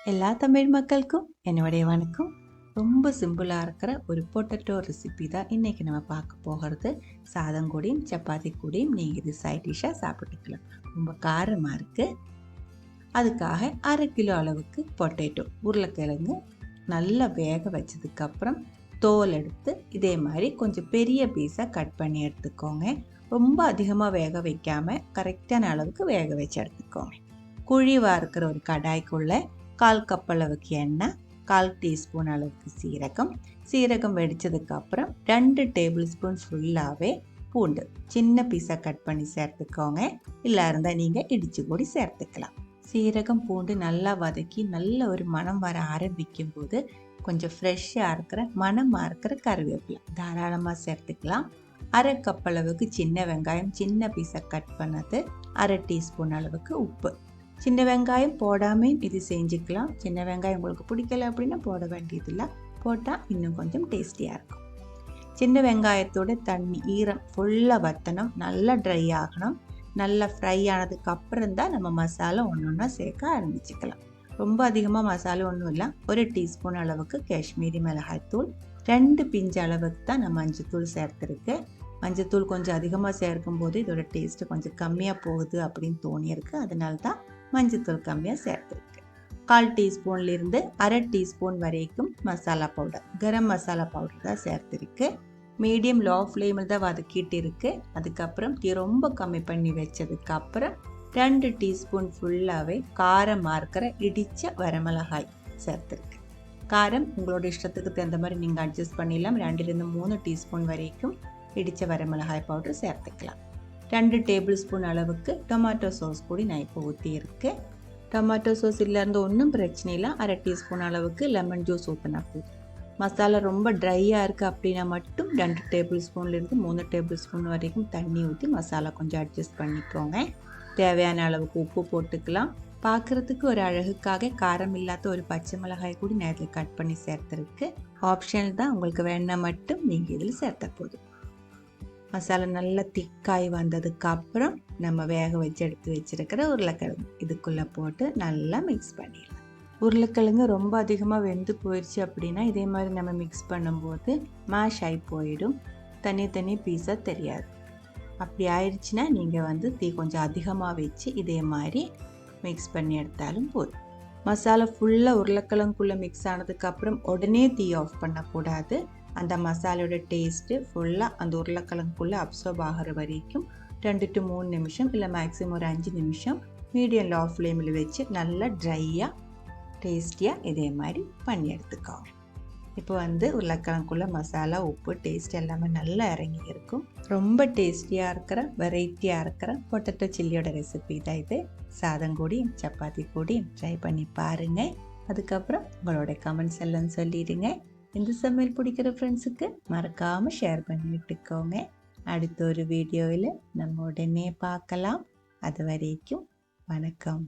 எல்லா தமிழ் மக்களுக்கும் என்னுடைய வணக்கம். ரொம்ப சிம்பிளாக இருக்கிற ஒரு பொட்டேட்டோ ரெசிபி தான் இன்றைக்கி நம்ம பார்க்க போகிறது. சாதம் கூடயும் சப்பாத்தி கூடயும் நீங்கள் இது சைட் டிஷ்ஷாக சாப்பிட்டுக்கலாம். ரொம்ப காரமாக இருக்குது. அதுக்காக 1/2 கிலோ அளவுக்கு பொட்டேட்டோ உருளைக்கிழங்கு நல்லா வேக வச்சதுக்கப்புறம் தோல் எடுத்து இதே மாதிரி கொஞ்சம் பெரிய பீஸாக கட் பண்ணி எடுத்துக்கோங்க. ரொம்ப அதிகமாக வேக வைக்காமல் கரெக்டான அளவுக்கு வேக வச்சு எடுத்துக்கோங்க. குழிவாக இருக்கிற ஒரு கடாய்க்குள்ளே 1/4 கப் அளவுக்கு எண்ணெய், 1/4 டீஸ்பூன் அளவுக்கு சீரகம் வெடித்ததுக்கப்புறம் 2 டேபிள் ஸ்பூன் ஃபுல்லாகவே பூண்டு சின்ன பீஸாக கட் பண்ணி சேர்த்துக்கோங்க. இல்லை இருந்தால் நீங்கள் இடித்து கூடி சேர்த்துக்கலாம். சீரகம் பூண்டு நல்லா வதக்கி நல்ல ஒரு மணம் வர ஆரம்பிக்கும் போது கொஞ்சம் ஃப்ரெஷ்ஷாக இருக்கிற மணமாக இருக்கிற கருவேப்பிலை தாராளமாக சேர்த்துக்கலாம். 1/2 கப் அளவுக்கு சின்ன வெங்காயம் சின்ன பீஸாக கட் பண்ணது, 1/2 டீஸ்பூன் அளவுக்கு உப்பு. சின்ன வெங்காயம் போடாமல் இது செஞ்சுக்கலாம். சின்ன வெங்காயம் உங்களுக்கு பிடிக்கல அப்படின்னா போட வேண்டியதில்லை, போட்டால் இன்னும் கொஞ்சம் டேஸ்டியாக இருக்கும். சின்ன வெங்காயத்தோட தண்ணி ஈரம் ஃபுல்லாக வற்றணும், நல்லா ட்ரை ஆகணும். நல்லா ஃப்ரை ஆனதுக்கு அப்புறம் தான் நம்ம மசாலா ஒன்று ஒன்றா சேர்க்க ஆரம்பிச்சுக்கலாம். ரொம்ப அதிகமாக மசாலா ஒன்றும் இல்லை. 1 டீஸ்பூன் அளவுக்கு காஷ்மீரி மிளகாய்த்தூள், 2 பிஞ்சு அளவுக்கு தான் நான் மஞ்சத்தூள் சேர்த்துருக்கு. மஞ்சத்தூள் கொஞ்சம் அதிகமாக சேர்க்கும் போது இதோட டேஸ்ட்டு கொஞ்சம் கம்மியாக போகுது அப்படின்னு தோணியிருக்கு. அதனால தான் மஞ்சத்தூள் கம்மியாக சேர்த்துருக்கு. 1/4 டீஸ்பூன்லேருந்து 1/2 டீஸ்பூன் வரைக்கும் மசாலா பவுடர், கரம் மசாலா பவுடர் தான் சேர்த்துருக்கு. மீடியம் லோ ஃப்ளேமில் தான் வதக்கிட்டு இருக்கு. அதுக்கப்புறம் ரொம்ப கம்மி பண்ணி வச்சதுக்கப்புறம் 2 டீஸ்பூன் ஃபுல்லாகவே காரமாக இருக்கிற இடித்த வரமிளகாய் சேர்த்துருக்கு. காரம் உங்களோட இஷ்டத்துக்கு தகுந்த மாதிரி நீங்கள் அட்ஜஸ்ட் பண்ணிடலாம். 2லேருந்து 3 டீஸ்பூன் வரைக்கும் இடித்த வரமிளகாய் பவுடர் சேர்த்துக்கலாம். 2 டேபிள் ஸ்பூன் அளவுக்கு டொமேட்டோ சாஸ் கூட நான் இப்போ ஊற்றியிருக்கு. டொமேட்டோ சாஸ் இல்லைருந்து ஒன்றும் பிரச்சனை இல்லை. 1/2 டீஸ்பூன் அளவுக்கு லெமன் ஜூஸ் ஊற்றினா போதும். மசாலா ரொம்ப ட்ரையாக இருக்குது அப்படின்னா மட்டும் 2 டேபிள் ஸ்பூன்லேருந்து 3 டேபிள் ஸ்பூன் வரைக்கும் தண்ணி ஊற்றி மசாலா கொஞ்சம் அட்ஜஸ்ட் பண்ணிக்கோங்க. தேவையான அளவுக்கு உப்பு போட்டுக்கலாம். பார்க்குறதுக்கு ஒரு அழகுக்காக காரம் இல்லாத ஒரு பச்சை மிளகாய் கூட நான் இதில் கட் பண்ணி சேர்த்துருக்கு. ஆப்ஷனல் தான், உங்களுக்கு வேணா மட்டும் நீங்கள் இதில் சேர்த்தா போதும். மசாலா நல்லா திக்காய் வந்ததுக்கு அப்புறம் நம்ம வேக வச்சு எடுத்து வச்சிருக்கிற உருளைக்கிழங்கு இதுக்குள்ளே போட்டு நல்லா மிக்ஸ் பண்ணிடலாம். உருளைக்கிழங்கு ரொம்ப அதிகமாக வெந்து போயிடுச்சு அப்படின்னா இதே மாதிரி நம்ம மிக்ஸ் பண்ணும்போது மேஷ் ஆகி போயிடும், தனி பீஸாக தெரியாது. அப்படி ஆயிடுச்சுன்னா நீங்கள் தீ கொஞ்சம் அதிகமாக வச்சு இதே மாதிரி மிக்ஸ் பண்ணி எடுத்தாலும் போதும். மசாலா ஃபுல்லாக உருளைக்கிழங்குக்குள்ளே மிக்ஸ் ஆனதுக்கப்புறம் உடனே தீ ஆஃப் பண்ணக்கூடாது. அந்த மசாலோட டேஸ்ட்டு ஃபுல்லாக அந்த உருளைக்கிழங்குக்குள்ளே அப்சர்வ் ஆகிற வரைக்கும் 2 to 3 நிமிஷம் இல்லை மேக்ஸிமம் ஒரு 5 நிமிஷம் மீடியம் லோ ஃப்ளேமில் வச்சு நல்லா ட்ரையாக டேஸ்டியாக இதே மாதிரி பண்ணி எடுத்துக்கோங்க. இப்போ உருளைக்கிழங்குக்குள்ளே மசாலா உப்பு டேஸ்ட் எல்லாமே நல்லா இறங்கி இருக்கும். ரொம்ப டேஸ்டியாக இருக்கிற வெரைட்டியாக இருக்கிற பொட்டேட்டோ சில்லியோட ரெசிபி தான் இது. சாதம் கூடயும் சப்பாத்தி கூடயும் ட்ரை பண்ணி பாருங்கள். அதுக்கப்புறம் உங்களோட கமெண்ட்ஸ் எல்லாம் சொல்லிடுங்க. இந்த சமையல் பிடிக்கிற ஃப்ரெண்ட்ஸுக்கு மறக்காமல் ஷேர் பண்ணி விட்டுக்கோங்க. அடுத்த ஒரு வீடியோவில் நம்ம உடனே பார்க்கலாம். அது வரைக்கும் வணக்கம்.